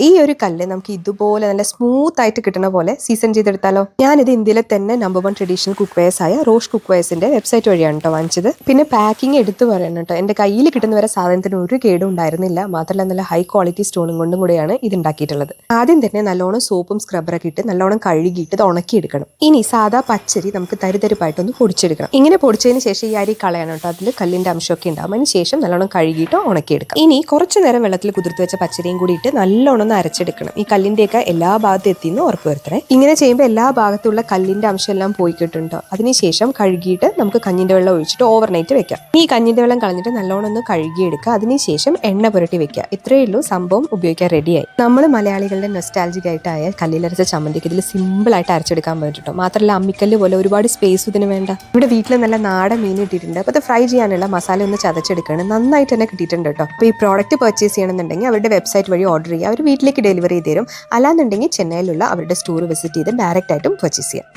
ഈ ഒരു കല്ല് നമുക്ക് ഇതുപോലെ നല്ല സ്മൂത്ത് ആയിട്ട് കിട്ടുന്ന പോലെ സീസൺ ചെയ്തെടുത്താലോ. ഞാനിത് ഇന്ത്യയിലെ തന്നെ നമ്പർ 1 ട്രഡീഷണൽ കുക്ക് വെയർസ് ആയ റോഷ് കുക്ക് വെയർസിന്റെ വെബ്സൈറ്റ് വഴിയാണ് കേട്ടോ വാങ്ങിച്ചത്. പിന്നെ പാക്കിംഗ് എടുത്ത് പറയണം കേട്ടോ, എന്റെ കയ്യിൽ കിട്ടുന്ന വരെ സാധനത്തിന് ഒരു കേടും ഉണ്ടായിരുന്നില്ല. മാത്രമല്ല നല്ല ഹൈ ക്വാളിറ്റി സ്റ്റോണും കൊണ്ടും കൂടെയാണ് ഇത് ഉണ്ടാക്കിയിട്ടുള്ളത്. ആദ്യം തന്നെ നല്ലോണം സോപ്പും സ്ക്രബറൊക്കെ ഇട്ട് നല്ലോണം കഴുകിയിട്ട് ഇത് ഉണക്കിയെടുക്കണം. ഇനി സാധാ പച്ചരി നമുക്ക് തരിതരിപ്പായിട്ടൊന്ന് പൊടിച്ചെടുക്കണം. ഇങ്ങനെ പൊടിച്ചതിന് ശേഷം ഈ അരി കളയണം കേട്ടോ, അതിൽ കല്ലിന്റെ അംശമൊക്കെ ഉണ്ടാവും. അതിന് ശേഷം നല്ലോണം കഴുകിയിട്ട് ഉണക്കിയെടുക്കാം. ഇനി കുറച്ചു നേരം വെള്ളത്തിൽ കുതിർത്ത് വെച്ച പച്ചരിയും കൂടി ഇട്ട് നല്ലോണം ഒന്ന് അരച്ചെടുക്കണം. ഈ കല്ലിന്റെയൊക്കെ എല്ലാ ഭാഗത്തും എത്തിയെന്ന് ഉറപ്പ് വരുത്തണേ. ഇങ്ങനെ ചെയ്യുമ്പോൾ എല്ലാ ഭാഗത്തുള്ള കല്ലിന്റെ അംശം എല്ലാം പോയി കിട്ടുന്നുണ്ടോ. അതിനുശേഷം കഴുകിയിട്ട് നമുക്ക് കഞ്ഞിന്റെ വെള്ളം ഒഴിച്ചിട്ട് ഓവർനൈറ്റ് വെക്കാം. ഈ കഞ്ഞിന്റെ വെള്ളം കളഞ്ഞിട്ട് നല്ലോണം ഒന്ന് കഴുകിയെടുക്കുക. അതിനുശേഷം എണ്ണ പുരട്ടി വെക്കുക. ഇത്രയേ ഉള്ളൂ, സംഭവം ഉപയോഗിക്കാൻ റെഡിയായി. നമ്മൾ മലയാളികളുടെ നൊസ്റ്റാൾജിക് ആയിട്ടായ കല്ലിലരച്ച ചമ്മന്തിക്ക് ഇതിൽ സിമ്പിൾ ആയിട്ട് അരച്ചെടുക്കാൻ പറ്റും. മാത്രമല്ല അമ്മിക്കല്ല് പോലെ ഒരുപാട് സ്പേസ് ഇതിന് വേണ്ട. ഇവിടെ വീട്ടിൽ നല്ല നാടൻ മീൻ ഇട്ടിട്ടുണ്ട്. അപ്പോൾ അത് ഫ്രൈ ചെയ്യാനുള്ള മസാല ഒന്ന് ചതച്ചെടുക്കണം. നന്നായിട്ട് തന്നെ കിട്ടിയിട്ടുണ്ട് കേട്ടോ. അപ്പോൾ ഈ പ്രോഡക്റ്റ് പർച്ചേസ് ചെയ്യണമെന്നുണ്ടെങ്കിൽ അവരുടെ വെബ്സൈറ്റ് വഴി ഓർഡർ ചെയ്യുക. അവർ വീട്ടിലേക്ക് ഡെലിവറി ചെയ്ത് തരും. അല്ലാന്നുണ്ടെങ്കിൽ ചെന്നൈയിലുള്ള അവരുടെ സ്റ്റോർ വിസിറ്റ് ചെയ്ത് ഡയറക്റ്റ് ആയിട്ടും പർച്ചേസ് ചെയ്യാം.